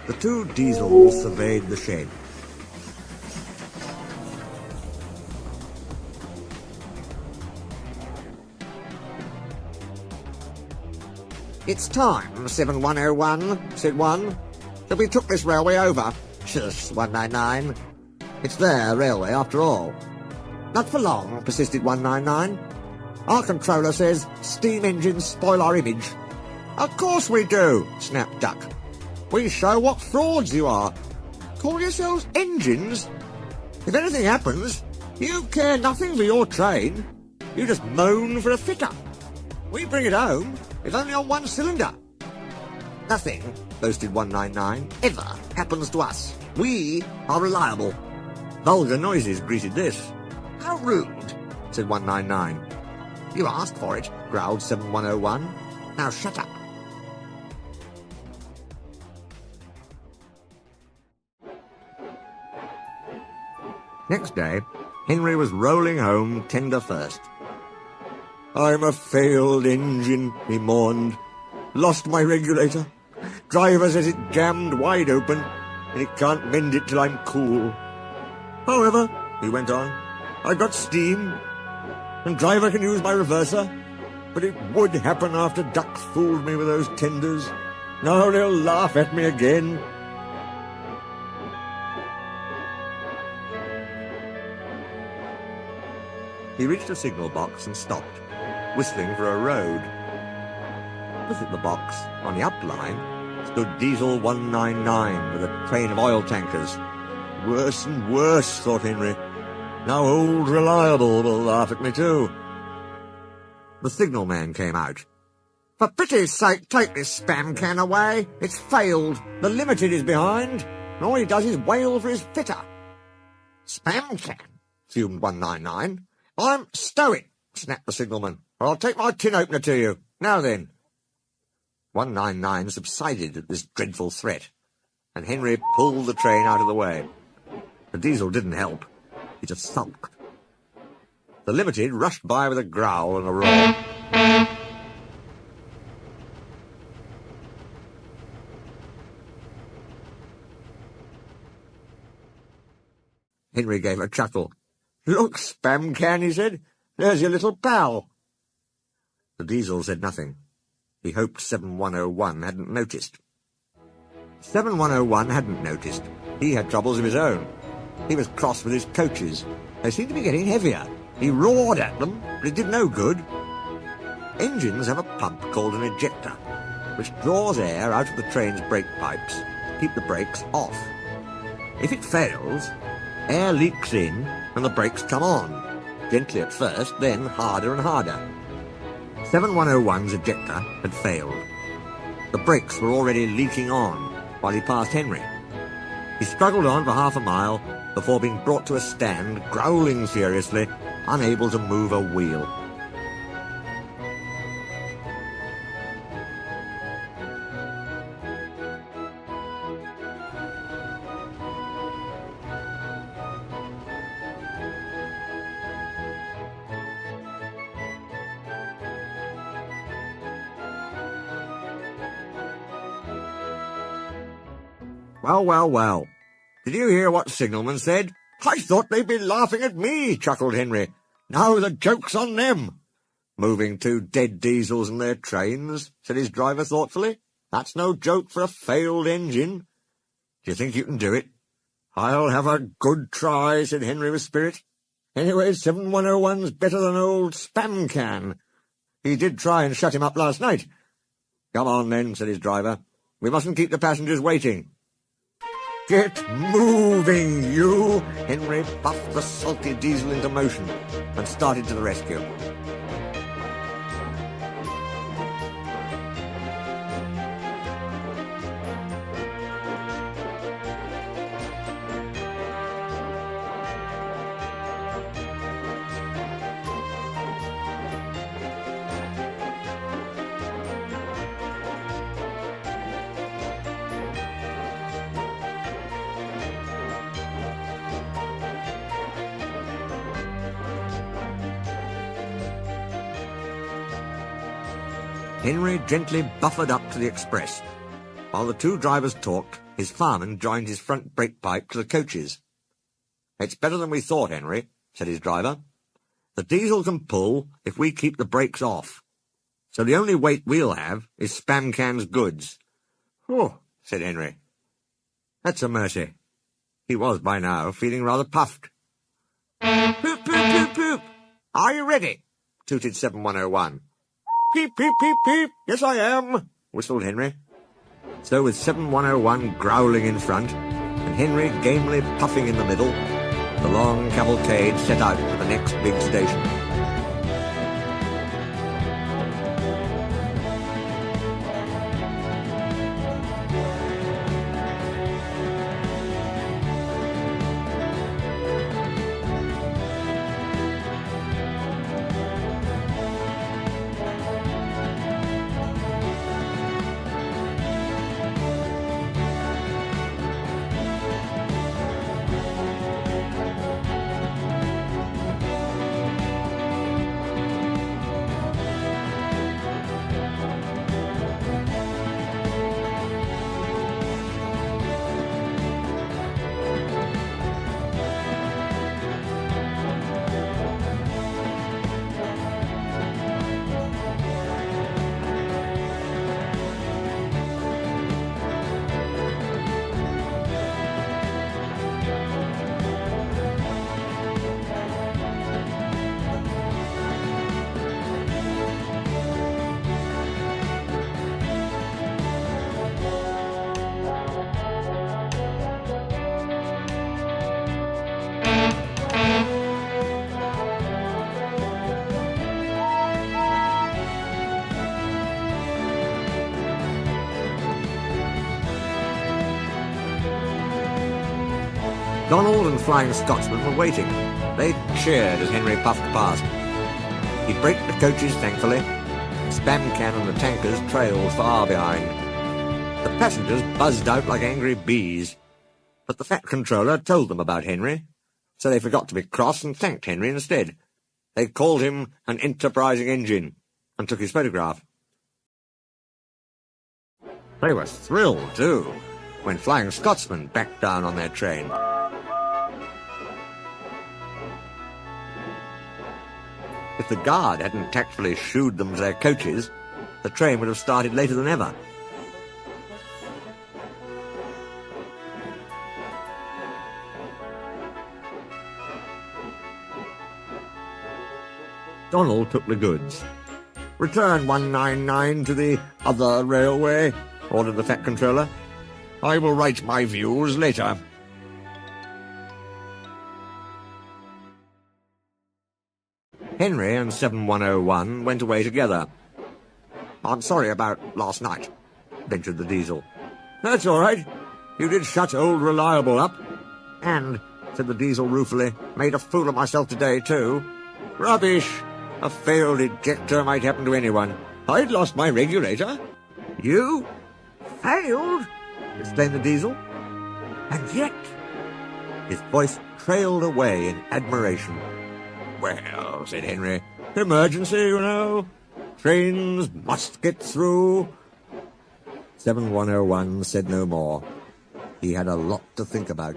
The two diesels surveyed the shed. "It's time, 7101, said one, that we took this railway over." "Shush, 199. It's their railway after all." "Not for long," persisted 199. "Our controller says steam engines spoil our image." "Of course we do," snapped Duck. "We show what frauds you are. Call yourselves engines? If anything happens, you care nothing for your train. You just moan for a fitter. We bring it home, if only on one cylinder." "Nothing," boasted 199, "ever happens to us. We are reliable." Vulgar noises greeted this. "How rude," said 199. "You asked for it," growled 7101. "Now shut up." Next day, Henry was rolling home tender first. "I'm a failed engine," he mourned. "Lost my regulator. Driver says it jammed wide open, and he can't mend it till I'm cool. However," he went on, "I've got steam, and driver can use my reverser. But it would happen after Duck fooled me with those tenders. Now they'll laugh at me again." He reached a signal box and stopped, whistling for a road. Opposite the box, on the up line, stood Diesel 199 with a train of oil tankers. Worse and worse, thought Henry. Now old Reliable will laugh at me too. The signalman came out. "For pity's sake, take this spam can away. It's failed. The Limited is behind, and all he does is wail for his fitter." "Spam can?" fumed 199. "Stow it," snapped the signalman, "or I'll take my tin opener to you. Now then." 199 subsided at this dreadful threat, and Henry pulled the train out of the way. The diesel didn't help. He just sulked. The Limited rushed by with a growl and a roar. Henry gave a chuckle. "Look, spam can," he said. "There's your little pal." The diesel said nothing. He hoped 7101 hadn't noticed. 7101 hadn't noticed. He had troubles of his own. He was cross with his coaches. They seemed to be getting heavier. He roared at them, but it did no good. Engines have a pump called an ejector, which draws air out of the train's brake pipes to keep the brakes off. If it fails, air leaks in and the brakes come on, gently at first, then harder and harder. 7101's ejector had failed. The brakes were already leaking on while he passed Henry. He struggled on for half a mile before being brought to a stand, growling furiously, unable to move a wheel. "Well, well, well. Did you hear what signalman said? I thought they'd be laughing at me," chuckled Henry. "Now the joke's on them." "Moving two dead diesels and their trains," said his driver thoughtfully. "That's no joke for a failed engine. Do you think you can do it?" "I'll have a good try," said Henry with spirit. "Anyway, 7101's better than old spam can. He did try and shut him up last night." "Come on then," said his driver. "We mustn't keep the passengers waiting." "Get moving, you!" Henry puffed the sulky diesel into motion and started to the rescue. Henry gently buffered up to the express. While the two drivers talked, his fireman joined his front brake pipe to the coaches. "It's better than we thought, Henry," said his driver. "The diesel can pull if we keep the brakes off. So the only weight we'll have is Spam Can's goods." "Oh," said Henry. "That's a mercy." He was, by now, feeling rather puffed. "Poop, poop, poop, poop! Are you ready?" tooted 7101. "Peep, peep, peep, peep! Yes, I am," whistled Henry. So with 7101 growling in front, and Henry gamely puffing in the middle, the long cavalcade set out for the next big station. Donald and Flying Scotsman were waiting. They cheered as Henry puffed past. He braked the coaches thankfully. Spam Can and the tankers trailed far behind. The passengers buzzed out like angry bees. But the Fat Controller told them about Henry, so they forgot to be cross and thanked Henry instead. They called him an enterprising engine and took his photograph. They were thrilled, too, when Flying Scotsman backed down on their train. If the guard hadn't tactfully shooed them to their coaches, the train would have started later than ever. Donald took the goods. "Return 199 to the other railway," ordered the Fat Controller. "I will write my views later." Henry and 7101 went away together. "I'm sorry about last night," ventured the Diesel. "That's all right. You did shut old Reliable up. And," said the Diesel ruefully, "made a fool of myself today, too." "Rubbish! A failed ejector might happen to anyone. I'd lost my regulator." "You? Failed?" exclaimed the Diesel. "And yet—" His voice trailed away in admiration. "Well," said Henry, "emergency, you know. Trains must get through." 7101 said no more. He had a lot to think about.